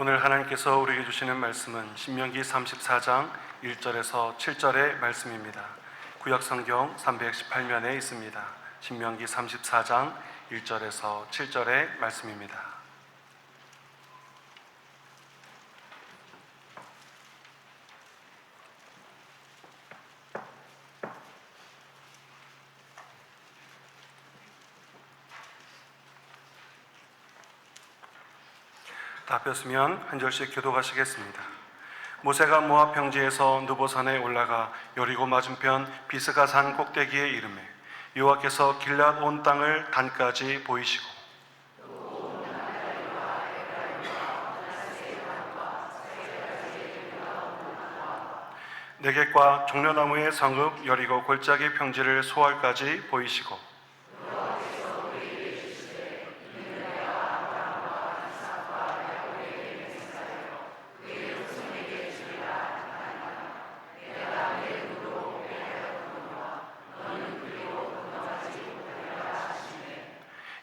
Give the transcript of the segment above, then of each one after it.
오늘 하나님께서 우리에게 주시는 말씀은 신명기 34장 1절에서 7절의 말씀입니다. 구약성경 318면에 있습니다. 신명기 34장 1절에서 7절의 말씀입니다. 다 폈으면 한 절씩 교독하시겠습니다. 모세가 모압 평지에서 느보산에 올라가 여리고 맞은편 비스가산 꼭대기에 이르매 여호와께서 길앗 온 땅을 단까지 보이시고 네겝과 종려나무의 성읍 여리고 골짜기 평지를 소알까지 보이시고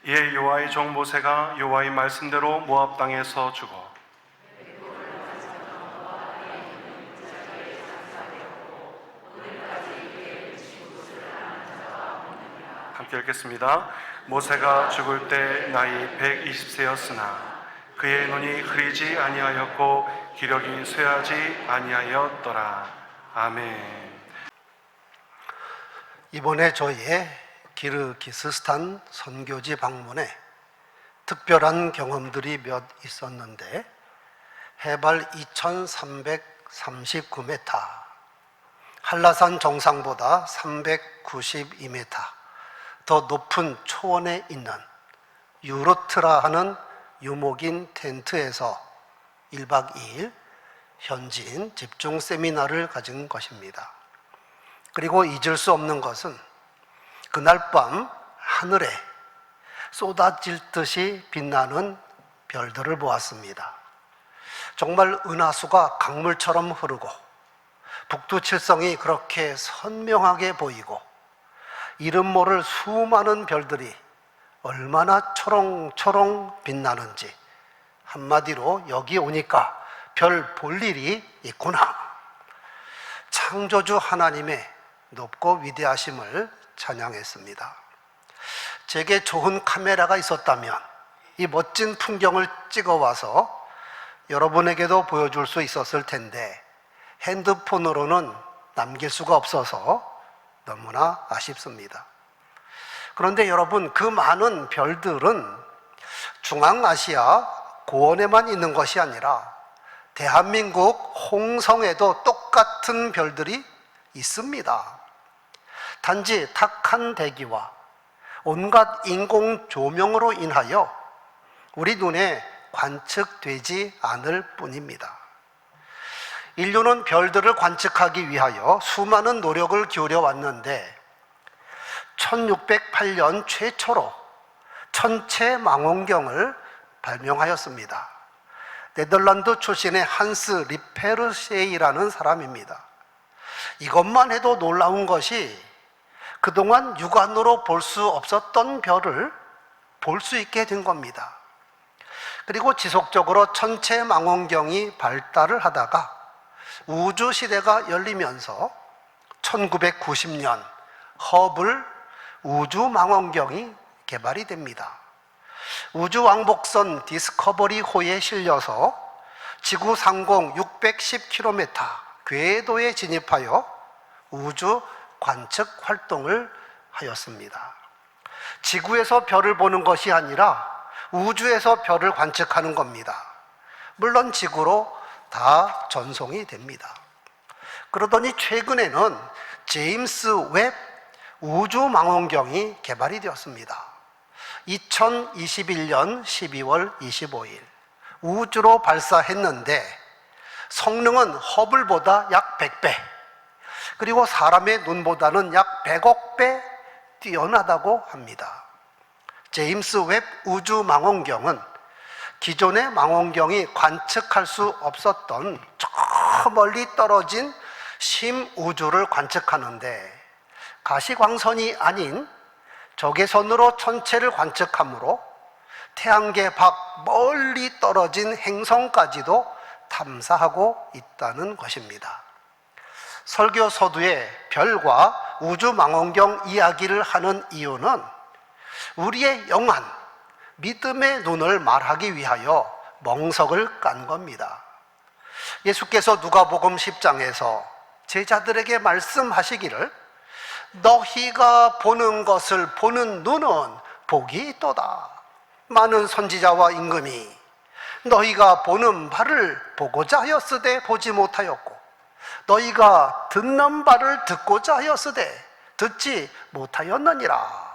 이에 여호와의 종 모세가 여호와의 말씀대로 모압 땅에서 죽어 함께 읽겠습니다. 모세가 죽을 때 나이 120세였으나 그의 눈이 흐리지 아니하였고 기력이 쇠하지 아니하였더라. 아멘. 이번에 저희의 기르기스스탄 선교지 방문에 특별한 경험들이 몇 있었는데 해발 2339m, 한라산 정상보다 392m 더 높은 초원에 있는 유로트라 하는 유목인 텐트에서 1박 2일 현지인 집중 세미나를 가진 것입니다. 그리고 잊을 수 없는 것은 그날 밤 하늘에 쏟아질 듯이 빛나는 별들을 보았습니다. 정말 은하수가 강물처럼 흐르고 북두칠성이 그렇게 선명하게 보이고 이름 모를 수많은 별들이 얼마나 초롱초롱 빛나는지 한마디로 여기 오니까 별 볼 일이 있구나. 창조주 하나님의 높고 위대하심을 찬양했습니다. 제게 좋은 카메라가 있었다면 이 멋진 풍경을 찍어와서 여러분에게도 보여줄 수 있었을 텐데 핸드폰으로는 남길 수가 없어서 너무나 아쉽습니다. 그런데 여러분, 그 많은 별들은 중앙아시아 고원에만 있는 것이 아니라 대한민국 홍성에도 똑같은 별들이 있습니다. 단지 탁한 대기와 온갖 인공 조명으로 인하여 우리 눈에 관측되지 않을 뿐입니다. 인류는 별들을 관측하기 위하여 수많은 노력을 기울여 왔는데 1608년 최초로 천체망원경을 발명하였습니다. 네덜란드 출신의 한스 리페르쉐이라는 사람입니다. 이것만 해도 놀라운 것이 그동안 육안으로 볼 수 없었던 별을 볼 수 있게 된 겁니다. 그리고 지속적으로 천체망원경이 발달을 하다가 우주시대가 열리면서 1990년 허블 우주망원경이 개발이 됩니다. 우주왕복선 디스커버리호에 실려서 지구 상공 610km 궤도에 진입하여 우주 관측 활동을 하였습니다. 지구에서 별을 보는 것이 아니라 우주에서 별을 관측하는 겁니다. 물론 지구로 다 전송이 됩니다. 그러더니 최근에는 제임스 웹 우주망원경이 개발이 되었습니다. 2021년 12월 25일 우주로 발사했는데 성능은 허블보다 약 100배, 그리고 사람의 눈보다는 약 100억 배 뛰어나다고 합니다. 제임스 웹 우주망원경은 기존의 망원경이 관측할 수 없었던 저 멀리 떨어진 심우주를 관측하는데 가시광선이 아닌 적외선으로 천체를 관측하므로 태양계 밖 멀리 떨어진 행성까지도 탐사하고 있다는 것입니다. 설교 서두에 별과 우주망원경 이야기를 하는 이유는 우리의 영안, 믿음의 눈을 말하기 위하여 멍석을 깐 겁니다. 예수께서 누가복음 10장에서 제자들에게 말씀하시기를 너희가 보는 것을 보는 눈은 복이 있도다. 많은 선지자와 임금이 너희가 보는 바를 보고자 하였으되 보지 못하였고 너희가 듣는 바를 듣고자 하였으되 듣지 못하였느니라.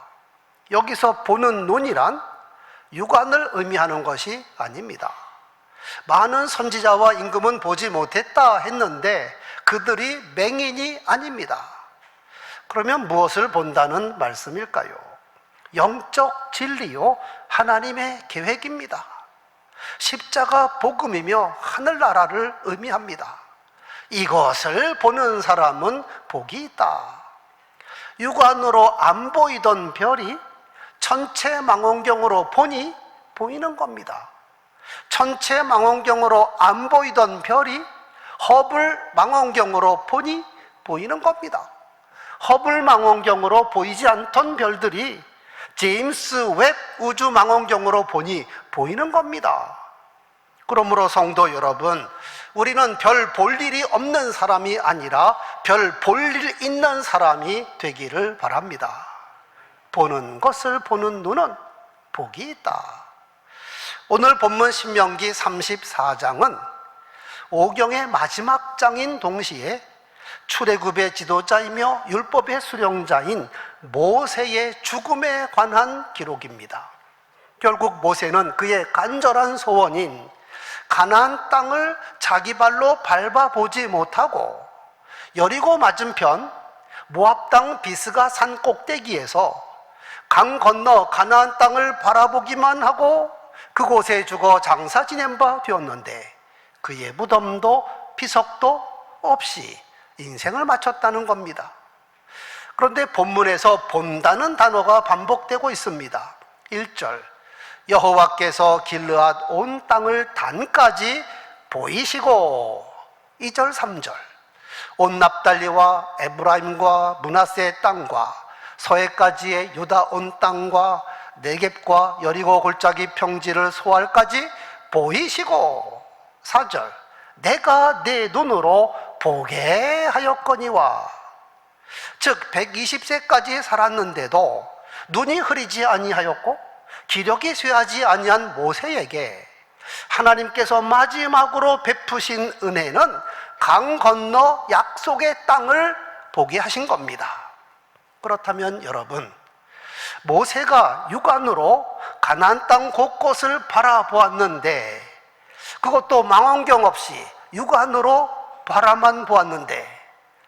여기서 보는 눈이란 육안을 의미하는 것이 아닙니다. 많은 선지자와 임금은 보지 못했다 했는데 그들이 맹인이 아닙니다. 그러면 무엇을 본다는 말씀일까요? 영적 진리요 하나님의 계획입니다. 십자가 복음이며 하늘나라를 의미합니다. 이것을 보는 사람은 복이 있다. 육안으로 안 보이던 별이 천체 망원경으로 보니 보이는 겁니다. 천체 망원경으로 안 보이던 별이 허블 망원경으로 보니 보이는 겁니다. 허블 망원경으로 보이지 않던 별들이 제임스 웹 우주 망원경으로 보니 보이는 겁니다. 그러므로 성도 여러분, 우리는 별 볼 일이 없는 사람이 아니라 별 볼 일 있는 사람이 되기를 바랍니다. 보는 것을 보는 눈은 복이 있다. 오늘 본문 신명기 34장은 오경의 마지막 장인 동시에 출애굽의 지도자이며 율법의 수령자인 모세의 죽음에 관한 기록입니다. 결국 모세는 그의 간절한 소원인 가나안 땅을 자기 발로 밟아보지 못하고 여리고 맞은편 모압 땅 비스가 산 꼭대기에서 강 건너 가나안 땅을 바라보기만 하고 그곳에 죽어 장사 지낸 바 되었는데 그의 무덤도 피석도 없이 인생을 마쳤다는 겁니다. 그런데 본문에서 본다는 단어가 반복되고 있습니다. 1절 여호와께서 길르앗 온 땅을 단까지 보이시고 2절 3절 온 납달리와 에브라임과 므낫세 땅과 서해까지의 유다 온 땅과 네겝과 여리고 골짜기 평지를 소알까지 보이시고 4절 내가 내 눈으로 보게 하였거니와 즉 120세까지 살았는데도 눈이 흐리지 아니하였고 기력이 쇠하지 아니한 모세에게 하나님께서 마지막으로 베푸신 은혜는 강 건너 약속의 땅을 보게 하신 겁니다. 그렇다면 여러분, 모세가 육안으로 가나안 땅 곳곳을 바라보았는데 그것도 망원경 없이 육안으로 바라만 보았는데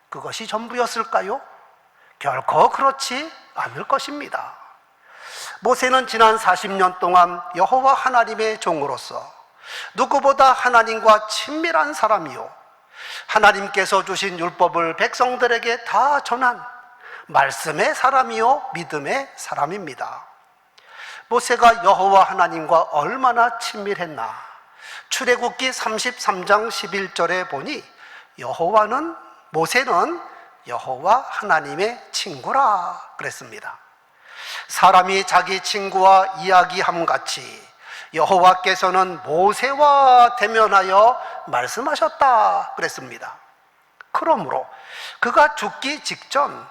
그것이 전부였을까요? 결코 그렇지 않을 것입니다. 모세는 지난 40년 동안 여호와 하나님의 종으로서 누구보다 하나님과 친밀한 사람이요 하나님께서 주신 율법을 백성들에게 다 전한 말씀의 사람이요 믿음의 사람입니다. 모세가 여호와 하나님과 얼마나 친밀했나? 출애굽기 33장 11절에 보니 모세는 여호와 하나님의 친구라 그랬습니다. 사람이 자기 친구와 이야기함같이 여호와께서는 모세와 대면하여 말씀하셨다 그랬습니다. 그러므로 그가 죽기 직전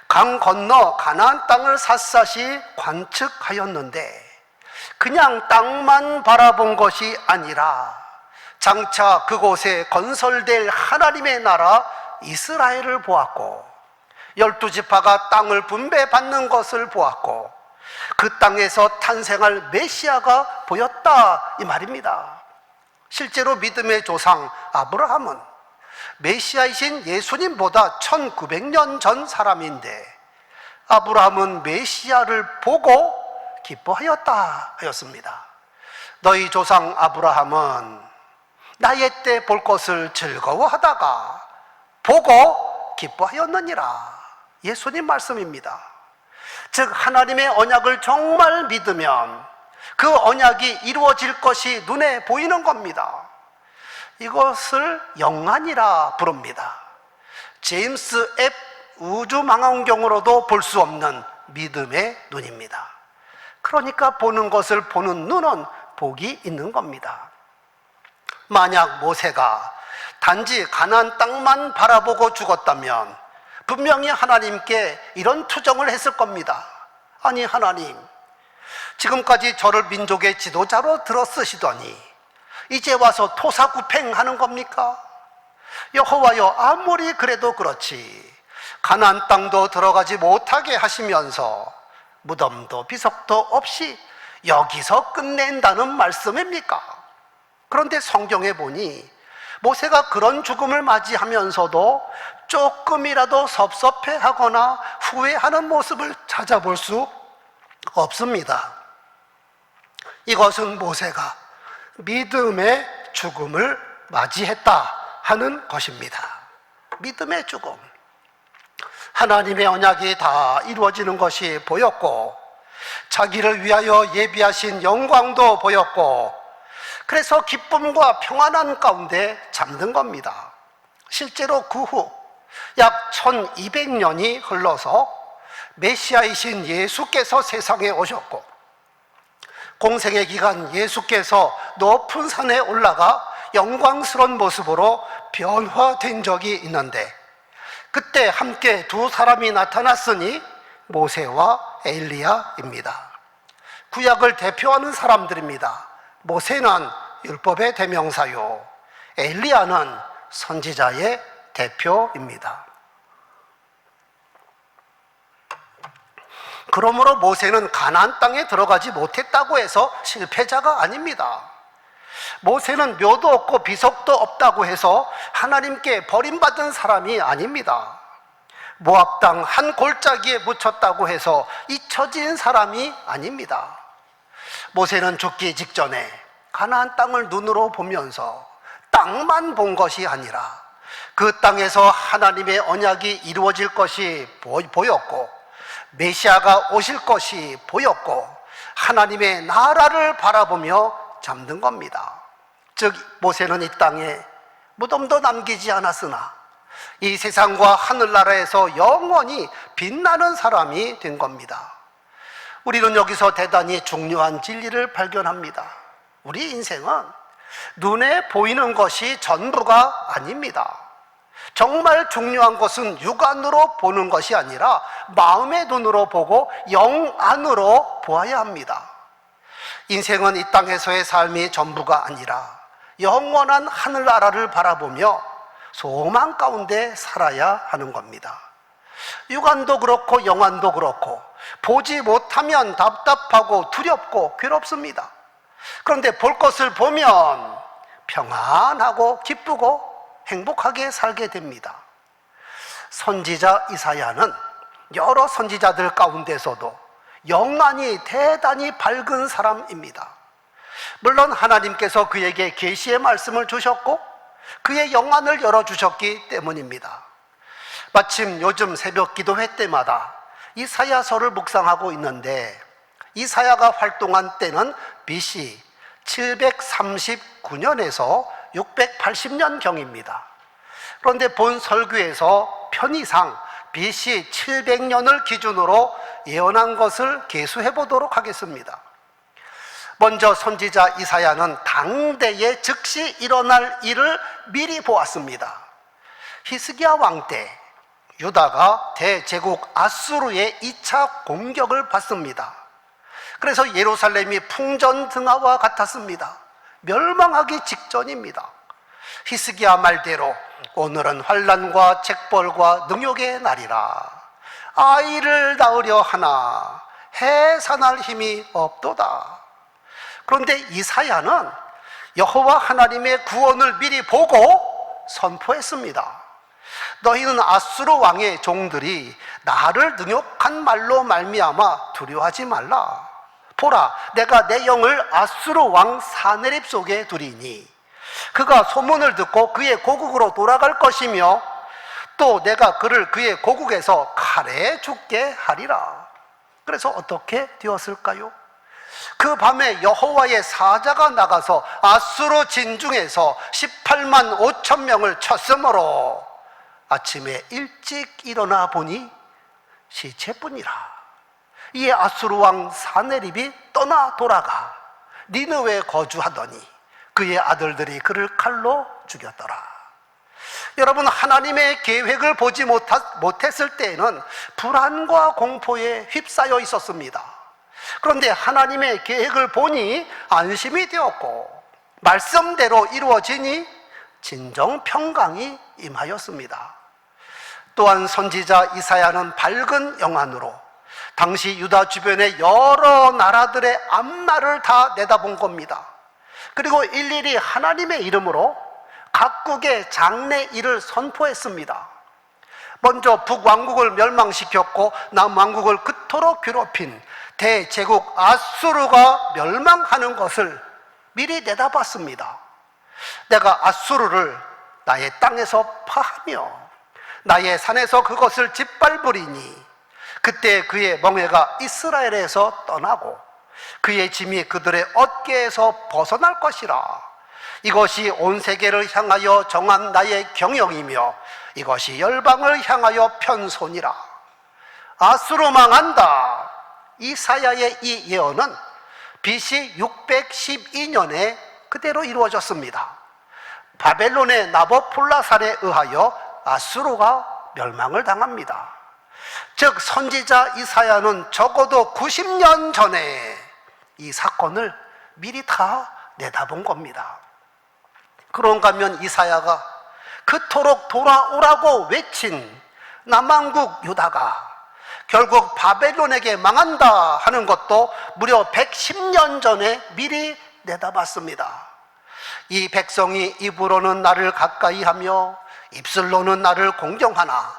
강 건너 가나안 땅을 샅샅이 관측하였는데 그냥 땅만 바라본 것이 아니라 장차 그곳에 건설될 하나님의 나라 이스라엘을 보았고 12지파가 땅을 분배받는 것을 보았고 그 땅에서 탄생할 메시아가 보였다 이 말입니다. 실제로 믿음의 조상 아브라함은 메시아이신 예수님보다 1900년 전 사람인데 아브라함은 메시아를 보고 기뻐하였다 하였습니다. 너희 조상 아브라함은 나의 때 볼 것을 즐거워하다가 보고 기뻐하였느니라. 예수님 말씀입니다. 즉 하나님의 언약을 정말 믿으면 그 언약이 이루어질 것이 눈에 보이는 겁니다. 이것을 영안이라 부릅니다. 제임스 앱 우주망원경으로도 볼 수 없는 믿음의 눈입니다. 그러니까 보는 것을 보는 눈은 복이 있는 겁니다. 만약 모세가 단지 가나안 땅만 바라보고 죽었다면 분명히 하나님께 이런 투정을 했을 겁니다. 아니 하나님, 지금까지 저를 민족의 지도자로 들어 쓰시더니 이제 와서 토사구팽하는 겁니까? 여호와여, 아무리 그래도 그렇지 가나안 땅도 들어가지 못하게 하시면서 무덤도 비석도 없이 여기서 끝낸다는 말씀입니까? 그런데 성경에 보니 모세가 그런 죽음을 맞이하면서도 조금이라도 섭섭해하거나 후회하는 모습을 찾아볼 수 없습니다. 이것은 모세가 믿음의 죽음을 맞이했다 하는 것입니다. 믿음의 죽음. 하나님의 언약이 다 이루어지는 것이 보였고 자기를 위하여 예비하신 영광도 보였고 그래서 기쁨과 평안한 가운데 잠든 겁니다. 실제로 그 후 약 1200년이 흘러서 메시아이신 예수께서 세상에 오셨고 공생의 기간 예수께서 높은 산에 올라가 영광스러운 모습으로 변화된 적이 있는데 그때 함께 두 사람이 나타났으니 모세와 엘리야입니다. 구약을 대표하는 사람들입니다. 모세는 율법의 대명사요, 엘리야는 선지자의 대표입니다. 그러므로 모세는 가나안 땅에 들어가지 못했다고 해서 실패자가 아닙니다. 모세는 묘도 없고 비석도 없다고 해서 하나님께 버림받은 사람이 아닙니다. 모압 땅 한 골짜기에 묻혔다고 해서 잊혀진 사람이 아닙니다. 모세는 죽기 직전에 가나안 땅을 눈으로 보면서 땅만 본 것이 아니라 그 땅에서 하나님의 언약이 이루어질 것이 보였고 메시아가 오실 것이 보였고 하나님의 나라를 바라보며 잠든 겁니다. 즉 모세는 이 땅에 무덤도 남기지 않았으나 이 세상과 하늘나라에서 영원히 빛나는 사람이 된 겁니다. 우리는 여기서 대단히 중요한 진리를 발견합니다. 우리 인생은 눈에 보이는 것이 전부가 아닙니다. 정말 중요한 것은 육안으로 보는 것이 아니라 마음의 눈으로 보고 영 안으로 보아야 합니다. 인생은 이 땅에서의 삶이 전부가 아니라 영원한 하늘나라를 바라보며 소망 가운데 살아야 하는 겁니다. 육안도 그렇고 영안도 그렇고 보지 못하면 답답하고 두렵고 괴롭습니다. 그런데 볼 것을 보면 평안하고 기쁘고 행복하게 살게 됩니다. 선지자 이사야는 여러 선지자들 가운데서도 영안이 대단히 밝은 사람입니다. 물론 하나님께서 그에게 계시의 말씀을 주셨고 그의 영안을 열어주셨기 때문입니다. 마침 요즘 새벽 기도회 때마다 이사야서를 묵상하고 있는데 이사야가 활동한 때는 BC 739년에서 680년경입니다. 그런데 본 설교에서 편의상 BC 700년을 기준으로 예언한 것을 계수해 보도록 하겠습니다. 먼저 선지자 이사야는 당대에 즉시 일어날 일을 미리 보았습니다. 히스기야 왕 때 유다가 대제국 아수르의 2차 공격을 받습니다. 그래서 예루살렘이 풍전등화와 같았습니다. 멸망하기 직전입니다. 히스기야 말대로 오늘은 환난과 책벌과 능욕의 날이라. 아이를 낳으려 하나 해산할 힘이 없도다. 그런데 이사야는 여호와 하나님의 구원을 미리 보고 선포했습니다. 너희는 아수르 왕의 종들이 나를 능욕한 말로 말미암아 두려워하지 말라. 보라, 내가 내 영을 아수르 왕 사네립 속에 두리니 그가 소문을 듣고 그의 고국으로 돌아갈 것이며 또 내가 그를 그의 고국에서 칼에 죽게 하리라. 그래서 어떻게 되었을까요? 그 그 밤에 여호와의 사자가 나가서 아수르 진중에서 18만 5천 명을 쳤으므로 아침에 일찍 일어나 보니 시체뿐이라. 이에 아수르 왕 사네립이 떠나 돌아가 니느웨에 거주하더니 그의 아들들이 그를 칼로 죽였더라. 여러분, 하나님의 계획을 보지 못했을 때에는 불안과 공포에 휩싸여 있었습니다. 그런데 하나님의 계획을 보니 안심이 되었고 말씀대로 이루어지니 진정 평강이 임하였습니다. 또한 선지자 이사야는 밝은 영안으로 당시 유다 주변의 여러 나라들의 앞날을 다 내다본 겁니다. 그리고 일일이 하나님의 이름으로 각국의 장래일을 선포했습니다. 먼저 북왕국을 멸망시켰고 남왕국을 그토록 괴롭힌 대제국 아수르가 멸망하는 것을 미리 내다봤습니다. 내가 아수르를 나의 땅에서 파하며 나의 산에서 그것을 짓밟으리니 그때 그의 멍에가 이스라엘에서 떠나고 그의 짐이 그들의 어깨에서 벗어날 것이라. 이것이 온 세계를 향하여 정한 나의 경영이며 이것이 열방을 향하여 편손이라. 아수르 망한다. 이사야의 이 예언은 BC 612년에 그대로 이루어졌습니다. 바벨론의 나보폴라살에 의하여 아수르가 멸망을 당합니다. 즉 선지자 이사야는 적어도 90년 전에 이 사건을 미리 다 내다본 겁니다. 그런가 하면 이사야가 그토록 돌아오라고 외친 남왕국 유다가 결국 바벨론에게 망한다 하는 것도 무려 110년 전에 미리 내다봤습니다. 이 백성이 입으로는 나를 가까이 하며 입술로는 나를 공경하나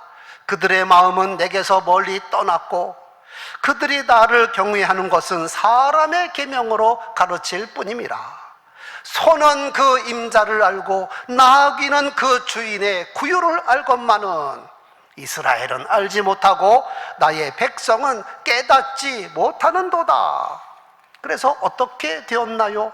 그들의 마음은 내게서 멀리 떠났고 그들이 나를 경외하는 것은 사람의 계명으로 가르칠 뿐임이라. 소는 그 임자를 알고 나귀는 그 주인의 구유를 알건만은 이스라엘은 알지 못하고 나의 백성은 깨닫지 못하는도다. 그래서 어떻게 되었나요?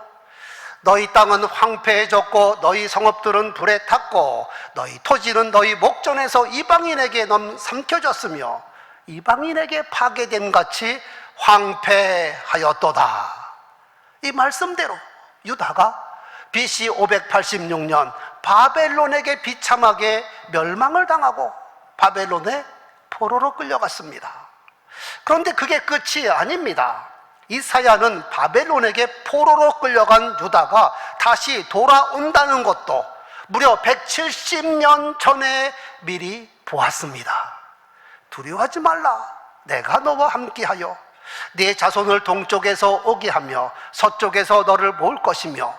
너희 땅은 황폐해졌고 너희 성읍들은 불에 탔고 너희 토지는 너희 목전에서 이방인에게 삼켜졌으며 이방인에게 파괴됨 같이 황폐하였도다. 이 말씀대로 유다가 BC 586년 바벨론에게 비참하게 멸망을 당하고 바벨론에 포로로 끌려갔습니다. 그런데 그게 끝이 아닙니다. 이사야는 바벨론에게 포로로 끌려간 유다가 다시 돌아온다는 것도 무려 170년 전에 미리 보았습니다. 두려워하지 말라. 내가 너와 함께하여 네 자손을 동쪽에서 오게 하며 서쪽에서 너를 모을 것이며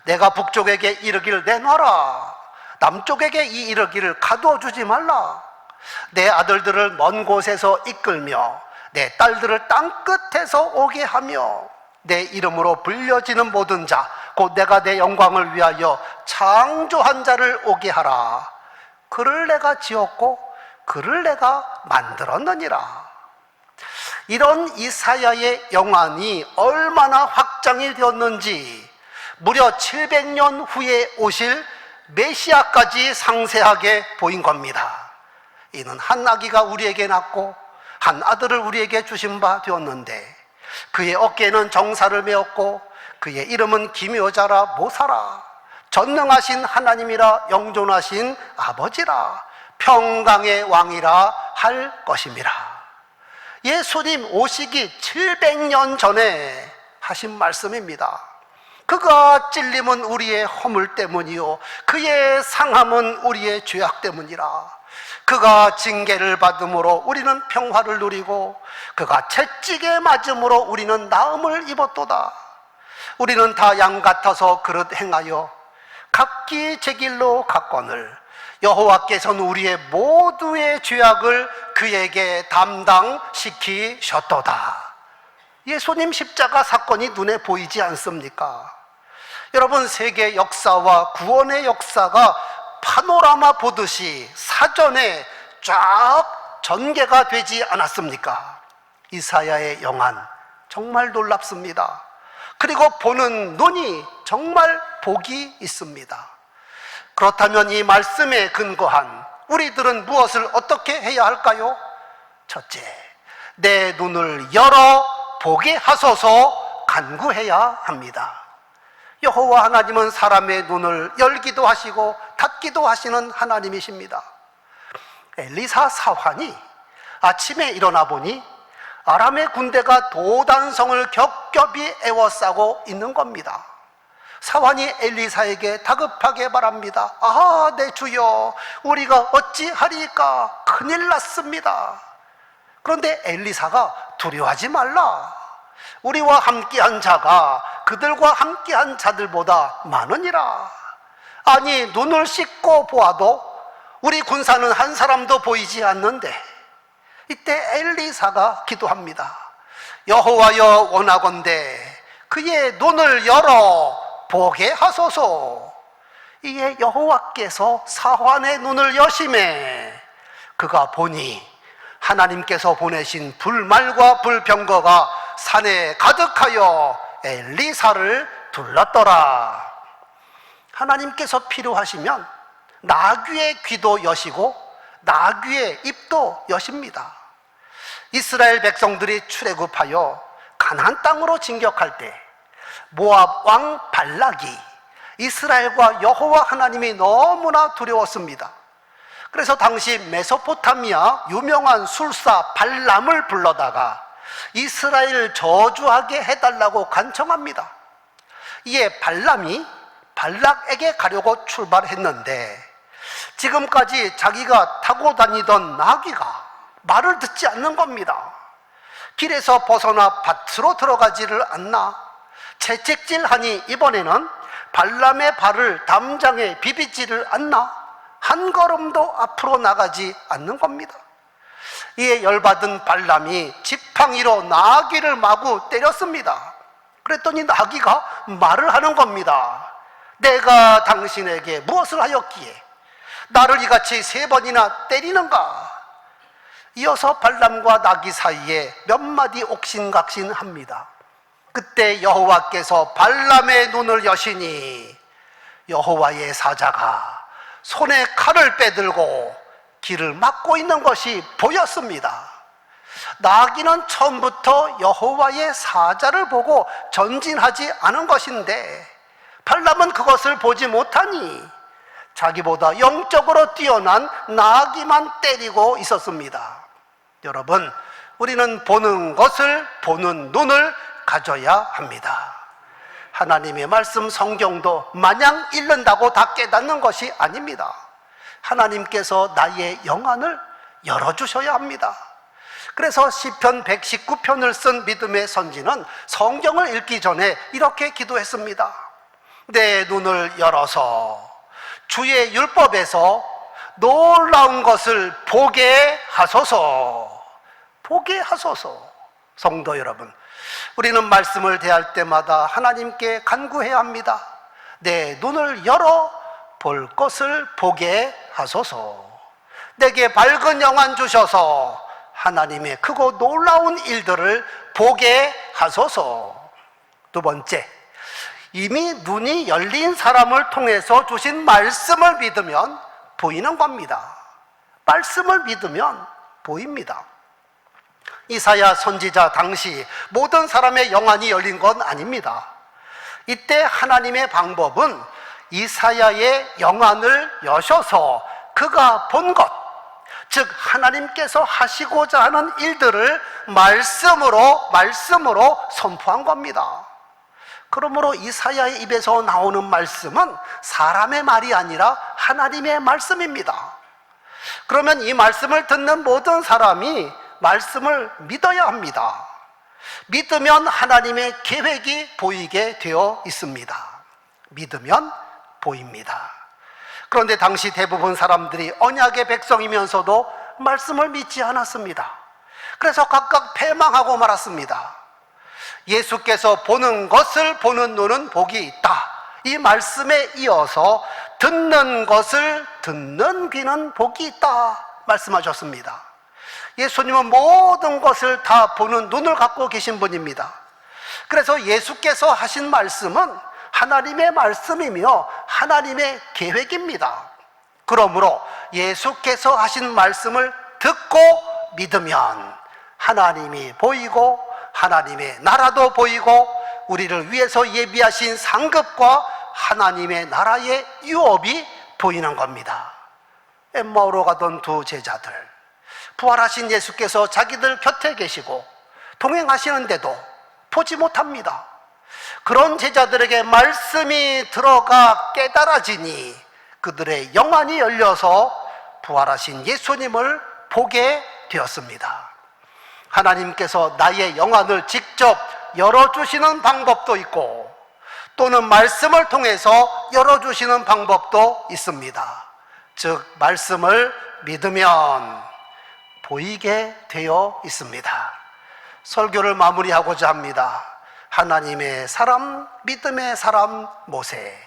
내가 북쪽에게 이르기를 내놔라. 남쪽에게 이 이르기를 가두어 주지 말라. 내 아들들을 먼 곳에서 이끌며 내 딸들을 땅끝에서 오게 하며 내 이름으로 불려지는 모든 자 곧 내가 내 영광을 위하여 창조한 자를 오게 하라. 그를 내가 지었고 그를 내가 만들었느니라. 이런 이사야의 영안이 얼마나 확장이 되었는지 무려 700년 후에 오실 메시아까지 상세하게 보인 겁니다. 이는 한 아기가 우리에게 낳고 한 아들을 우리에게 주신 바 되었는데 그의 어깨에는 정사를 메었고 그의 이름은 기묘자라 모사라 전능하신 하나님이라 영존하신 아버지라 평강의 왕이라 할 것임이라. 예수님 오시기 700년 전에 하신 말씀입니다. 그가 찔림은 우리의 허물 때문이요 그의 상함은 우리의 죄악 때문이라. 그가 징계를 받음으로 우리는 평화를 누리고 그가 채찍에 맞음으로 우리는 나음을 입었도다. 우리는 다 양 같아서 그릇 행하여 각기 제 길로 갔거늘 여호와께서는 우리의 모두의 죄악을 그에게 담당시키셨도다. 예수님 십자가 사건이 눈에 보이지 않습니까? 여러분, 세계 역사와 구원의 역사가 파노라마 보듯이 사전에 쫙 전개가 되지 않았습니까? 이사야의 영안 정말 놀랍습니다. 그리고 보는 눈이 정말 복이 있습니다. 그렇다면 이 말씀에 근거한 우리들은 무엇을 어떻게 해야 할까요? 첫째, 내 눈을 열어 보게 하소서 간구해야 합니다. 여호와 하나님은 사람의 눈을 열기도 하시고 닫기도 하시는 하나님이십니다. 엘리사 사환이 아침에 일어나 보니 아람의 군대가 도단성을 겹겹이 에워싸고 있는 겁니다. 사환이 엘리사에게 다급하게 말합니다. 아, 내 주여, 우리가 어찌하리까? 큰일 났습니다. 그런데 엘리사가 두려워하지 말라. 우리와 함께한 자가 그들과 함께한 자들보다 많으니라. 아니, 눈을 씻고 보아도 우리 군사는 한 사람도 보이지 않는데, 이때 엘리사가 기도합니다. 여호와여, 원하건대 그의 눈을 열어 보게 하소서. 이에 여호와께서 사환의 눈을 여심해 그가 보니 하나님께서 보내신 불말과 불병거가 산에 가득하여 엘리사를 둘렀더라. 하나님께서 필요하시면 나귀의 귀도 여시고 나귀의 입도 여십니다. 이스라엘 백성들이 출애굽하여 가나안 땅으로 진격할 때 모압 왕 발락이 이스라엘과 여호와 하나님이 너무나 두려웠습니다. 그래서 당시 메소포타미아 유명한 술사 발람을 불러다가 이스라엘을 저주하게 해달라고 간청합니다. 이에 발람이 발락에게 가려고 출발했는데 지금까지 자기가 타고 다니던 나귀가 말을 듣지 않는 겁니다. 길에서 벗어나 밭으로 들어가지를 않나 채찍질하니 이번에는 발람의 발을 담장에 비비지를 않나 한 걸음도 앞으로 나가지 않는 겁니다. 이에 열받은 발람이 지팡이로 나귀를 마구 때렸습니다. 그랬더니 나귀가 말을 하는 겁니다. 내가 당신에게 무엇을 하였기에 나를 이같이 3번이나 때리는가? 이어서 발람과 나귀 사이에 몇 마디 옥신각신합니다. 그때 여호와께서 발람의 눈을 여시니 여호와의 사자가 손에 칼을 빼들고 길을 막고 있는 것이 보였습니다. 나귀는 처음부터 여호와의 사자를 보고 전진하지 않은 것인데 발람은 그것을 보지 못하니 자기보다 영적으로 뛰어난 나귀만 때리고 있었습니다. 여러분, 우리는 보는 것을 보는 눈을 가져야 합니다. 하나님의 말씀 성경도 마냥 읽는다고 다 깨닫는 것이 아닙니다. 하나님께서 나의 영안을 열어주셔야 합니다. 그래서 시편 119편을 쓴 믿음의 선지는 성경을 읽기 전에 이렇게 기도했습니다. 내 눈을 열어서 주의 율법에서 놀라운 것을 보게 하소서. 보게 하소서. 성도 여러분, 우리는 말씀을 대할 때마다 하나님께 간구해야 합니다. 내 눈을 열어 볼 것을 보게 하소서. 내게 밝은 영안 주셔서 하나님의 크고 놀라운 일들을 보게 하소서. 두 번째, 이미 눈이 열린 사람을 통해서 주신 말씀을 믿으면 보이는 겁니다. 말씀을 믿으면 보입니다. 이사야 선지자 당시 모든 사람의 영안이 열린 건 아닙니다. 이때 하나님의 방법은 이사야의 영안을 여셔서 그가 본 것, 즉 하나님께서 하시고자 하는 일들을 말씀으로 선포한 겁니다. 그러므로 이사야의 입에서 나오는 말씀은 사람의 말이 아니라 하나님의 말씀입니다. 그러면 이 말씀을 듣는 모든 사람이 말씀을 믿어야 합니다. 믿으면 하나님의 계획이 보이게 되어 있습니다. 믿으면 보입니다. 그런데 당시 대부분 사람들이 언약의 백성이면서도 말씀을 믿지 않았습니다. 그래서 각각 패망하고 말았습니다. 예수께서 보는 것을 보는 눈은 복이 있다. 이 말씀에 이어서 듣는 것을 듣는 귀는 복이 있다 말씀하셨습니다. 예수님은 모든 것을 다 보는 눈을 갖고 계신 분입니다. 그래서 예수께서 하신 말씀은 하나님의 말씀이며 하나님의 계획입니다. 그러므로 예수께서 하신 말씀을 듣고 믿으면 하나님이 보이고 하나님의 나라도 보이고 우리를 위해서 예비하신 상급과 하나님의 나라의 유업이 보이는 겁니다. 엠마오로 가던 두 제자들, 부활하신 예수께서 자기들 곁에 계시고 동행하시는데도 보지 못합니다. 그런 제자들에게 말씀이 들어가 깨달아지니 그들의 영안이 열려서 부활하신 예수님을 보게 되었습니다. 하나님께서 나의 영안을 직접 열어주시는 방법도 있고 또는 말씀을 통해서 열어주시는 방법도 있습니다. 즉 말씀을 믿으면 보이게 되어 있습니다. 설교를 마무리하고자 합니다. 하나님의 사람, 믿음의 사람 모세.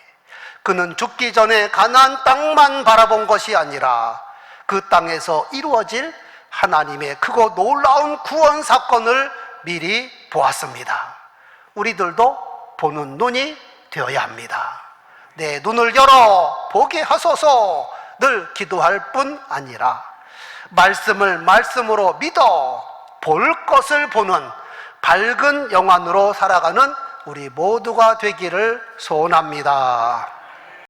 그는 죽기 전에 가나안 땅만 바라본 것이 아니라 그 땅에서 이루어질 하나님의 크고 놀라운 구원 사건을 미리 보았습니다. 우리들도 보는 눈이 되어야 합니다. 내 눈을 열어 보게 하소서 늘 기도할 뿐 아니라 말씀을 말씀으로 믿어 볼 것을 보는 밝은 영안으로 살아가는 우리 모두가 되기를 소원합니다.